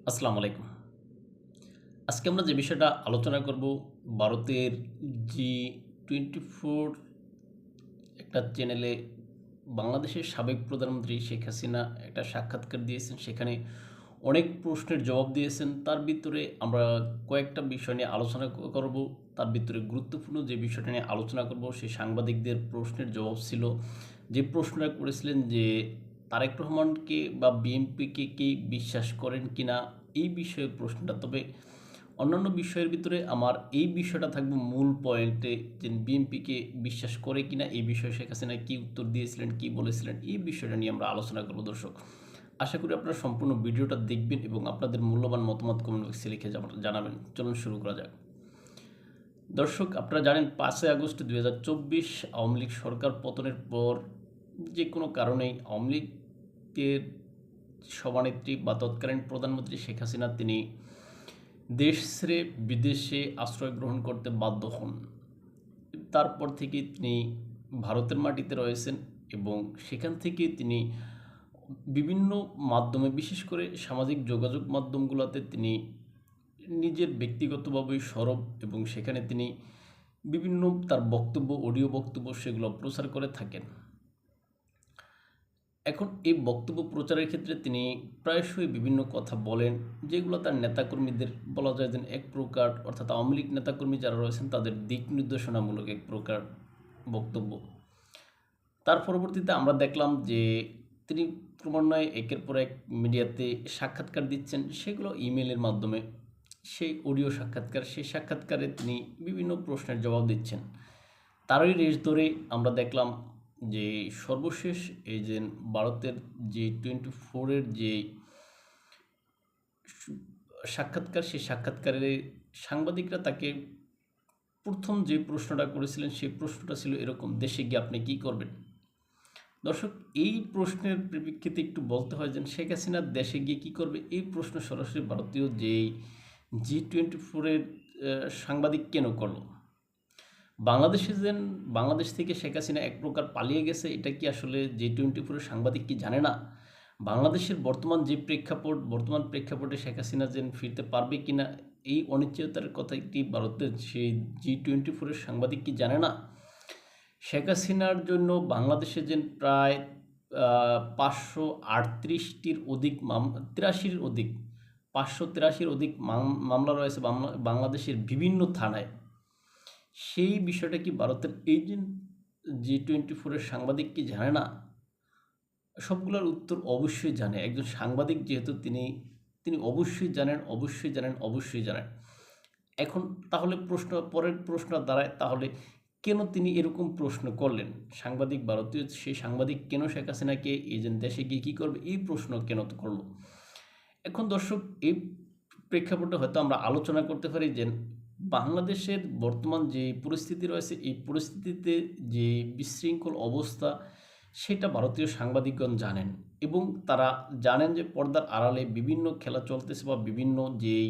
আসসালামু আলাইকুম। আজকে আমরা যে বিষয়টা আলোচনা করব, ভারতের জি-24 একটা চ্যানেলে বাংলাদেশের সাবেক প্রধানমন্ত্রী শেখ হাসিনা একটা সাক্ষাৎকার দিয়েছেন। সেখানে অনেক প্রশ্নের জবাব দিয়েছেন। তার ভিতরে আমরা কয়েকটা বিষয় নিয়ে আলোচনা করব। তার ভিতরে গুরুত্বপূর্ণ যে বিষয়টা নিয়ে আলোচনা করব, সেই সাংবাদিকদের প্রশ্নের জবাব ছিল। যে প্রশ্নটা করেছিলেন যে তারেক রহমানকে বা বিএনপিকে কি বিশ্বাস করেন কিনা, এই বিষয়ে প্রশ্নটা। তবে অন্যান্য বিষয়ের ভিতরে আমার এই বিষয়টা থাকবে মূল পয়েন্টে, যে বিএনপিকে বিশ্বাস করে কিনা, এই বিষয়ে শেখ হাসিনা কী উত্তর দিয়েছিলেন, কী বলেছিলেন, এই বিষয়টা নিয়ে আমরা আলোচনা করব দর্শক। আশা করি আপনারা সম্পূর্ণ ভিডিওটা দেখবেন এবং আপনাদের মূল্যবান মতামত কমেন্ট বক্সে লিখে জানাবেন। চলুন শুরু করা যাক। দর্শক, আপনারা জানেন 5ই আগস্ট 2024 আওয়ামী লীগ সরকার পতনের পর যে কোনো কারণেই আওয়ামী লীগের সভানেত্রী বা তৎকালীন প্রধানমন্ত্রী শেখ হাসিনা তিনি দেশ ছেড়ে বিদেশে আশ্রয় গ্রহণ করতে বাধ্য হন। তারপর থেকে তিনি ভারতের মাটিতে রয়েছেন এবং সেখান থেকে তিনি বিভিন্ন মাধ্যমে, বিশেষ করে সামাজিক যোগাযোগ মাধ্যমগুলোতে তিনি নিজের ব্যক্তিগতভাবে সরব এবং সেখানে তিনি বিভিন্ন তার বক্তব্য, অডিও বক্তব্য সেগুলো প্রচার করে থাকেন। এখন এই বক্তব্য প্রচারের ক্ষেত্রে তিনি প্রায়শই বিভিন্ন কথা বলেন, যেগুলো তার নেতাকর্মীদের বলা যায় যে এক প্রকার, অর্থাৎ আওয়ামী লীগ নেতাকর্মী যারা রয়েছেন তাদের দিক নির্দেশনামূলক এক প্রকার বক্তব্য। তার পরবর্তীতে আমরা দেখলাম যে তিনি ক্রমান্বয়ে একের পর এক মিডিয়াতে সাক্ষাৎকার দিচ্ছেন, সেগুলো ইমেলের মাধ্যমে। সেই অডিও সাক্ষাৎকার, সেই সাক্ষাৎকারে তিনি বিভিন্ন প্রশ্নের জবাব দিচ্ছেন। তারই রেশ ধরে আমরা দেখলাম যে সর্বশেষ এই যে ভারতের G-24 যে সাক্ষাৎকার, সেই সাক্ষাৎকারে সাংবাদিকরা তাকে প্রথম যে প্রশ্নটা করেছিলেন, সেই প্রশ্নটা ছিল এরকম: দেশে গিয়ে আপনি কী করবেন? দর্শক, এই প্রশ্নের পরিপ্রেক্ষিতে একটু বলতে হয় যে শেখ হাসিনা দেশে গিয়ে কী করবে, এই প্রশ্ন সরাসরি ভারতীয় যেই G-24 সাংবাদিক কেন করলো? বাংলাদেশ থেকে শেখ হাসিনা এক প্রকার পালিয়ে গেছে, এটা কি আসলে G-24 সাংবাদিক কি জানে না? বাংলাদেশের বর্তমান প্রেক্ষাপটে শেখ হাসিনা ফিরতে পারবে কিনা, এই অনিশ্চয়তার কথা একটি ভারতের সেই G-24 সাংবাদিক কি জানে না? শেখ হাসিনার জন্য বাংলাদেশে প্রায় 538টির অধিক 83র অধিক 583র অধিক মামলা রয়েছে বাংলাদেশের বিভিন্ন থানায়। সেই বিষয়টা কি ভারতের এই যে G-24 সাংবাদিক কি জানে না? সবগুলোর উত্তর অবশ্যই জানে। একজন সাংবাদিক যেহেতু তিনি অবশ্যই জানেন। এখন তাহলে পরের প্রশ্ন দাঁড়ায়, তাহলে কেন তিনি এরকম প্রশ্ন করলেন? ভারতীয় সেই সাংবাদিক কেন শেখ হাসিনাকে এই যে দেশে গিয়ে কী করবে, এই প্রশ্ন কেন করলো? এখন দর্শক, এই প্রেক্ষাপটে হয়তো আমরা আলোচনা করতে পারি যে বাংলাদেশের বর্তমান যে পরিস্থিতি রয়েছে, এই পরিস্থিতিতে যে বিশৃঙ্খল অবস্থা, সেটা ভারতীয় সাংবাদিকগণ জানেন এবং তারা জানেন যে পর্দার আড়ালে বিভিন্ন খেলা চলতেছে, বা বিভিন্ন যেই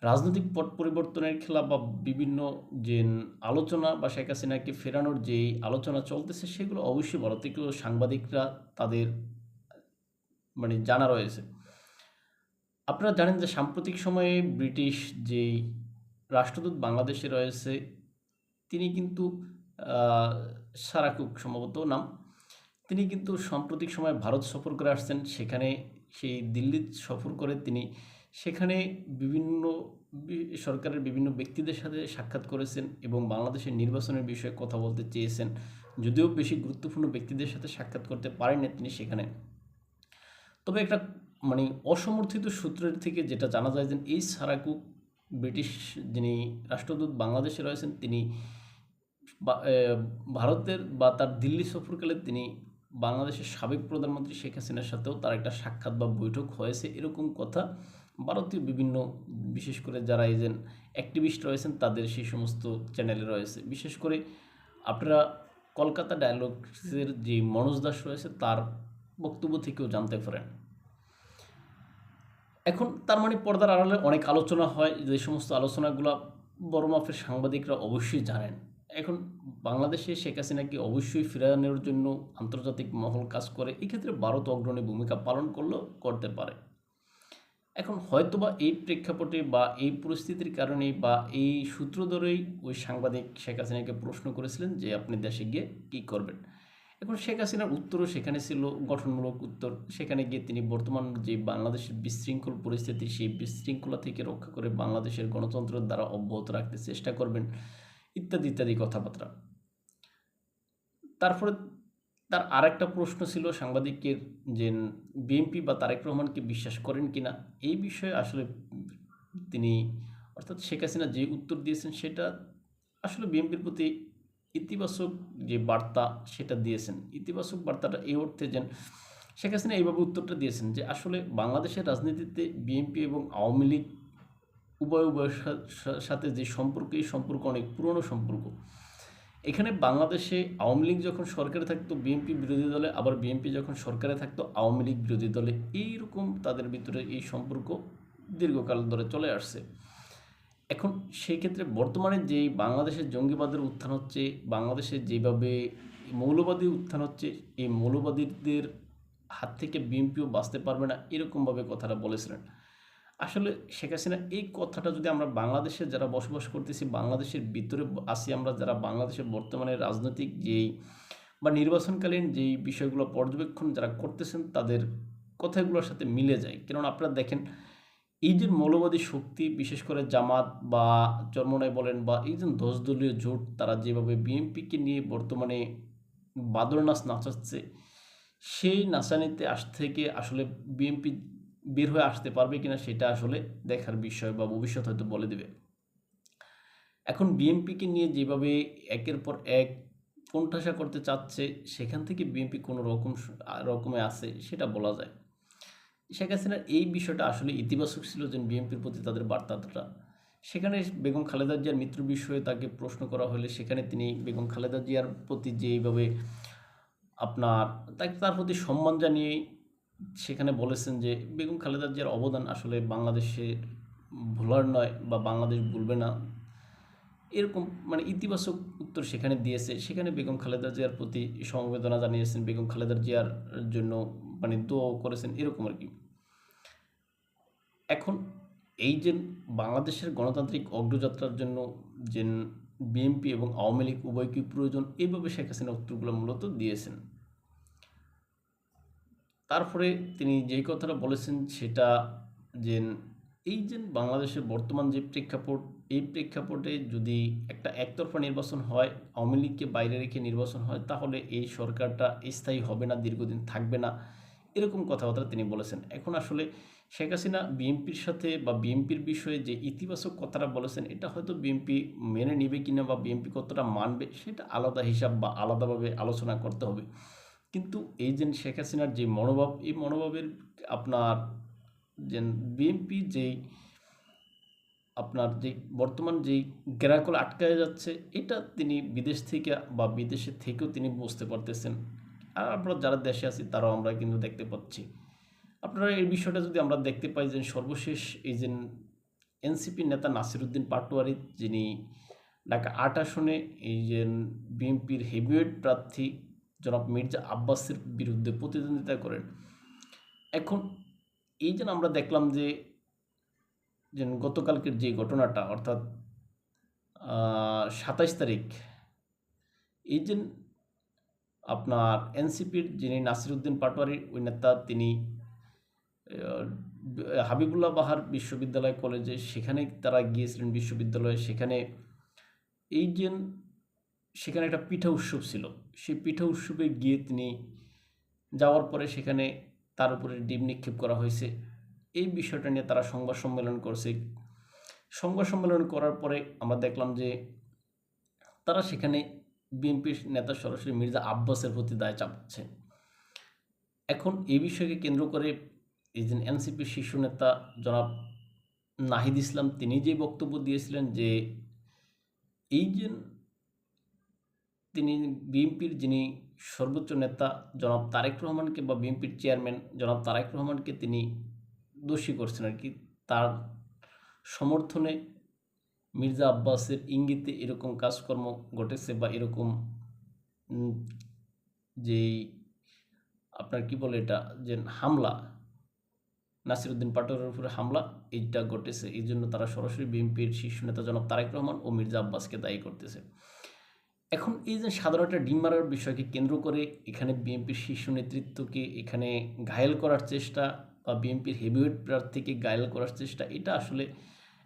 রাজনৈতিক পট পরিবর্তনের খেলা, বা বিভিন্ন যে আলোচনা বা শেখ হাসিনাকে ফেরানোর যেই আলোচনা চলতেছে, সেগুলো অবশ্যই ভারতীয় সাংবাদিকরা তাদের জানা রয়েছে। আপনারা জানেন যে সাম্প্রতিক সময়ে ব্রিটিশ যেই রাষ্ট্রদূত বাংলাদেশে রয়েছে, তিনি কিন্তু সারাকুক সম্ভবত নাম, তিনি কিন্তু সাম্প্রতিক সময়ে ভারত সফর করে আসছেন। সেখানে সেই দিল্লি সফর করে তিনি সেখানে বিভিন্ন সরকারের বিভিন্ন ব্যক্তিদের সাথে সাক্ষাৎ করেছেন এবং বাংলাদেশের নির্বাচনের বিষয়ে কথা বলতে চেয়েছেন। যদিও বেশি গুরুত্বপূর্ণ ব্যক্তিদের সাথে সাক্ষাৎ করতে পারেননি তিনি সেখানে। তবে একটা অসমর্থিত সূত্রের থেকে যেটা জানা যায় যে এই সারাকুক ব্রিটিশ যিনি রাষ্ট্রদূত বাংলাদেশে রয়েছেন, তিনি ভারতের বা তার দিল্লি সফরকালে তিনি বাংলাদেশের সাবেক প্রধানমন্ত্রী শেখ হাসিনার সাথেও তার একটা সাক্ষাৎ বা বৈঠক হয়েছে, এরকম কথা ভারতীয় বিভিন্ন, বিশেষ করে যারা অ্যাক্টিভিস্ট রয়েছেন তাদের সেই সমস্ত চ্যানেলে রয়েছে। বিশেষ করে আপনারা কলকাতা ডায়ালগসের যে মনোজ দাস রয়েছে, তার বক্তব্য থেকেও জানতে পারেন। এখন তার পর্দার আড়ালে অনেক আলোচনা হয়, যে সমস্ত আলোচনাগুলো বড় মাপের সাংবাদিকরা অবশ্যই জানেন। এখন বাংলাদেশে শেখ হাসিনাকে অবশ্যই ফেরানোর জন্য আন্তর্জাতিক মহল কাজ করে, এক্ষেত্রে ভারত অগ্রণী ভূমিকা পালন করলেও করতে পারে। এখন হয়তোবা এই প্রেক্ষাপটে বা এই পরিস্থিতির কারণে বা এই সূত্র ধরেই ওই সাংবাদিক শেখ হাসিনাকে প্রশ্ন করেছিলেন যে আপনি দেশে গিয়ে কী করবেন। এখন শেখ হাসিনার উত্তরও সেখানে ছিল গঠনমূলক উত্তর। সেখানে গিয়ে তিনি বর্তমান যে বাংলাদেশের বিশৃঙ্খল পরিস্থিতি, সেই বিশৃঙ্খলা থেকে রক্ষা করে বাংলাদেশের গণতন্ত্রের দ্বারা অব্যাহত রাখতে চেষ্টা করবেন, ইত্যাদি ইত্যাদি কথাবার্তা। তারপরে তার আরেকটা প্রশ্ন ছিল সাংবাদিকের যে বিএনপি বা তারেক রহমানকে বিশ্বাস করেন কিনা। এই বিষয়ে আসলে তিনি অর্থাৎ শেখ হাসিনা যে উত্তর দিয়েছেন সেটা আসলে বিএনপির প্রতি ইতিবাচক যে বার্তা সেটা দিয়েছেন। ইতিবাচক বার্তাটা এই অর্থে যে শেখ হাসিনা এইভাবে উত্তরটা দিয়েছেন যে আসলে বাংলাদেশের রাজনীতিতে বিএনপি এবং আওয়ামী লীগ উভয়ের সাথে যে সম্পর্ক, এই সম্পর্ক অনেক পুরনো সম্পর্ক। এখানে বাংলাদেশে আওয়ামী লীগ যখন সরকারে থাকতো বিএনপি বিরোধী দলে, আবার বিএনপি যখন সরকারে থাকতো আওয়ামী লীগ বিরোধী দলে, এইরকম তাদের ভিতরে এই সম্পর্ক দীর্ঘকাল ধরে চলে আসছে। এখন সেই ক্ষেত্রে বর্তমানে যেই বাংলাদেশের জঙ্গিবাদের উত্থান হচ্ছে, বাংলাদেশে যেভাবে মৌলবাদী উত্থান হচ্ছে, এই মৌলবাদীদের হাত থেকে বিএনপিও বাঁচতে পারবে না, এরকমভাবে কথাটা বলেছিলেন। আসলে শেখ হাসিনা এই কথাটা যদি আমরা বাংলাদেশে যারা বসবাস করতেছি, বাংলাদেশের ভিতরে আছি আমরা, যারা বাংলাদেশের বর্তমানে রাজনৈতিক যেই বা নির্বাচনকালীন যেই বিষয়গুলো পর্যবেক্ষণ যারা করতেছেন, তাদের কথাগুলোর সাথে মিলে যায়। কেননা আপনারা দেখেন, এই যে মৌলবাদী শক্তি, বিশেষ করে জামাত বা চরমনাই বলেন বা এই যে 10 দলীয় জোট, তারা যেভাবে বিএনপিকে নিয়ে বর্তমানে বাদর নাচ নাচাচ্ছে, সেই নাচানিতে থেকে আসলে বিএনপি বের হয়ে আসতে পারবে কিনা সেটা আসলে দেখার বিষয় বা ভবিষ্যৎ হয়তো বলে দেবে। এখন বিএনপিকে নিয়ে যেভাবে একের পর এক কোণঠাসা করতে চাচ্ছে, সেখান থেকে বিএনপি কোনো রকমে আছে সেটা বলা যায়। শেখ হাসিনার এই বিষয়টা আসলে ইতিবাচক ছিল যে বিএনপির প্রতি তাদের বার্তাটা। সেখানে বেগম খালেদা জিয়ার মৃত্যুর বিষয়ে তাকে প্রশ্ন করা হলে সেখানে তিনি বেগম খালেদা জিয়ার প্রতি যেভাবে আপনার তার প্রতি সম্মান জানিয়ে সেখানে বলেছেন যে বেগম খালেদা জিয়ার অবদান আসলে বাংলাদেশের ভোলার নয় বা বাংলাদেশ ভুলবে না, এরকম মানে ইতিবাচক উত্তর সেখানে দিয়েছে। সেখানে বেগম খালেদা জিয়ার প্রতি সমবেদনা জানিয়েছেন, বেগম খালেদা জিয়ার জন্য মানে দোয়াও করেছেন, এরকম আর কি। এখন এই যে বাংলাদেশের গণতান্ত্রিক অগ্রযাত্রার জন্য যে বিএনপি এবং আওয়ামী লীগ উভয়কে প্রয়োজন, এইভাবে শেখ হাসিনা উত্তরগুলো মূলত দিয়েছেন। তারপরে তিনি যেই কথাটা বলেছেন সেটা যে এই যে বাংলাদেশের বর্তমান যে প্রেক্ষাপট, এই প্রেক্ষাপটে যদি একটা একতরফা নির্বাচন হয়, আওয়ামী লীগকে বাইরে রেখে নির্বাচন হয়, তাহলে এই সরকারটা স্থায়ী হবে না, দীর্ঘদিন থাকবে না, এরকম কথাবার্তা তিনি বলেছেন। এখন আসলে শেখ হাসিনা বিএনপির সাথে বা বিএনপির বিষয়ে যে ইতিবাচক কথাটা বলেছেন, এটা হয়তো বিএনপি মেনে নেবে কিনা বা বিএনপি কতটা মানবে সেটা আলাদা হিসাব বা আলাদাভাবে আলোচনা করতে হবে। কিন্তু এই যে শেখ হাসিনার যে মনোভাব, এই মনোভাবের আপনার যে বিএনপি যেই আপনার যে বর্তমান যেই গ্যারাকল আটকায় যাচ্ছে, এটা তিনি বিদেশ থেকে বা বিদেশে থেকেও তিনি বুঝতে পারতেছেন। আর আমরা যারা দেশে আছি তারাও আমরা কিন্তু দেখতে পাচ্ছি। আপনারা এই বিষয়টা যদি আমরা দেখতে পাই যে সর্বশেষ এই যে এনসিপি নেতা নাসিরউদ্দিন পাটোয়ারি, যিনি ঢাকা ৮ আসনে এই যে বিএনপির হেভিওয়েট প্রার্থী জনাব মির্জা আব্বাসের বিরুদ্ধে প্রতিদ্বন্দ্বিতা করেন। এখন এই যে আমরা দেখলাম যে গতকালকের যে ঘটনাটা, অর্থাৎ ২৭ তারিখ, এই যে আপনার এনসিপির যিনি নাসিরউদ্দিন পাটোয়ারি ওই নেতা, তিনি হাবিবুল্লাহ বাহার বিশ্ববিদ্যালয় কলেজে সেখানে তারা গিয়েছিলেন বিশ্ববিদ্যালয়ে। সেখানে এই যে সেখানে একটা পিঠা উৎসব ছিল, সেই পিঠা উৎসবে গিয়ে তিনি যাওয়ার পরে সেখানে তার উপরে ডিম নিক্ষেপ করা হয়েছে। এই বিষয়টা নিয়ে তারা সংবাদ সম্মেলন করছে। সংবাদ সম্মেলন করার পরে আমরা দেখলাম যে তারা সেখানে বিএনপির নেতা সরাসরি মির্জা আব্বাসের প্রতি দায় চাপাচ্ছে। এখন এই বিষয়কে কেন্দ্র করে এই যে এনসিপির শীর্ষ নেতা জনাব নাহিদ ইসলাম, তিনি যে বক্তব্য দিয়েছিলেন যে এই যে তিনি বিএনপির যিনি সর্বোচ্চ নেতা জনাব তারেক রহমানকে বা বিএনপির চেয়ারম্যান জনাব তারেক রহমানকে তিনি দোষী করছেন আর কি, তার সমর্থনে মির্জা আব্বাসের ইঙ্গিতে এরকম কাজকর্ম ঘটেছে বা এরকম যেই আপনার কি বলে এটা যে হামলা নাসিরউদ্দিন পাটোয়ারির উপরে হামলা এইটা ঘটেছে। এই জন্য তারা সরাসরি বিএনপির শীর্ষ নেতা জনাব তারেক রহমান ও মির্জা আব্বাসকে দায়ী করতেছে। এখন এই যে সাধারণ একটা ডিম মারার বিষয়কে কেন্দ্র করে এখানে বিএনপির শীর্ষ নেতৃত্বকে এখানে ঘায়েল করার চেষ্টা বা বিএনপির হেভিওয়েট প্রার্থীকে ঘায়েল করার চেষ্টা, এটা আসলে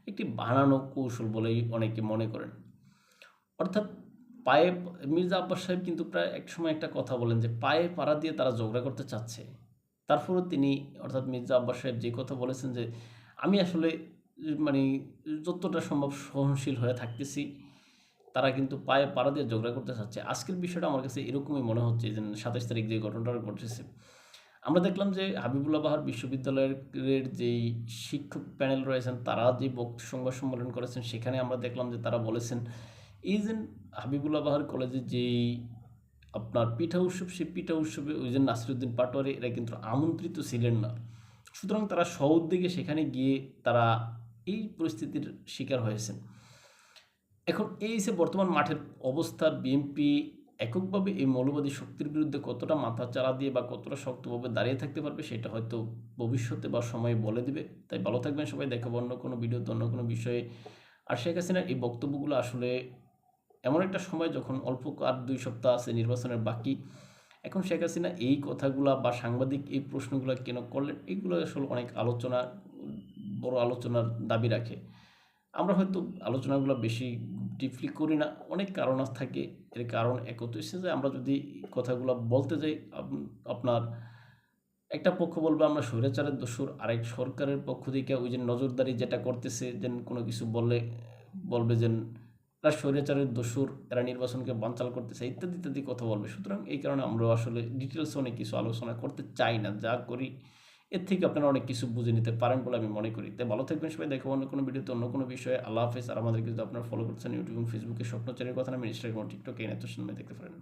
একটি বানানো কৌশল বলেই অনেকে মনে করেন। অর্থাৎ পায়ে মির্জা আব্বাস সাহেব কিন্তু প্রায় এক সময় একটা কথা বলেন যে পায়ে পাড়া দিয়ে তারা ঝগড়া করতে চাচ্ছে। তারপরেও তিনি, অর্থাৎ মির্জা আব্বাস সাহেব যে কথা বলেছেন যে আমি আসলে মানে যতটা সম্ভব সহনশীল হয়ে থাকতেছি, তারা কিন্তু পায়ে পাড়া দিয়ে ঝগড়া করতে চাচ্ছে। আজকের বিষয়টা আমার কাছে এরকমই মনে হচ্ছে যে 27 তারিখ যে ঘটনাটা ঘটেছে, আমরা দেখলাম যে হাবিবুল্লাহ বাহার বিশ্ববিদ্যালয়ের যেই শিক্ষক প্যানেল রয়েছেন তারা যে সংবাদ সম্মেলন করেছেন, সেখানে আমরা দেখলাম যে তারা বলেছেন এই যে হাবিবুল্লাহ বাহার কলেজে যেই আপনার পিঠা উৎসব, সেই পিঠা উৎসবে ওই যে নাসিরউদ্দিন পাটোয়ারি এরা কিন্তু আমন্ত্রিত ছিলেন না। সুতরাং তারা সউদ্যোগে সেখানে গিয়ে তারা এই পরিস্থিতির শিকার হয়েছেন। এখন এই যে বর্তমান মাঠের অবস্থা, বিএনপি এককভাবে এই মৌলবাদী শক্তির বিরুদ্ধে কতটা মাথা চাড়া দিয়ে বা কতটা শক্তভাবে দাঁড়িয়ে থাকতে পারবে, সেটা হয়তো ভবিষ্যতে বা সময় বলে দিবে। তাই ভালো থাকবেন সবাই, দেখাবো অন্য কোনো ভিডিওতে অন্য কোনো বিষয়ে। আর শেখ হাসিনার এই বক্তব্যগুলো আসলে এমন একটা সময় যখন অল্প আর 2 সপ্তাহ আছে নির্বাচনের বাকি, এখন শেখ হাসিনা এই কথাগুলা বা সাংবাদিক এই প্রশ্নগুলো কেন করলেন, এগুলো আসলে অনেক আলোচনা, বড় আলোচনার দাবি রাখে। আমরা হয়তো আলোচনাগুলো বেশি ডিপলি করি না, অনেক কারণ থাকে। এর কারণ একত হচ্ছে যে আমরা যদি কথাগুলো বলতে যাই, আপনার একটা পক্ষ বলবে আমরা স্বৈরাচারের দোসর, আরেক সরকারের পক্ষ থেকে ওই যে নজরদারি যেটা করতেছে, যেন কোনো কিছু বললে বলবে যে এরা স্বৈরাচারের দোসর, এরা নির্বাচনকে বানচাল করতেছে, ইত্যাদি ইত্যাদি কথা বলবে। সুতরাং এই কারণে আমরা আসলে ডিটেলসে অনেক কিছু আলোচনা করতে চাই না। যা করি এর থেকে আপনারা অনেক কিছু বুঝে নিতে পারেন বলে আমি মনে করি। তাই ভালো থাকবেন সবাই, দেখো অন্য কোনো ভিডিওতে অন্য কোনো বিষয়ে। আল্লাহ হাফেজ। আর আমাদেরকে যদি আপনারা ফলো করছেন ইউটিউব এবং ফেসবুকে স্বপ্নচারীর কথা নামে, ইনস্টাগ্রাম টিকটকে এনে তো দেখতে পারেন।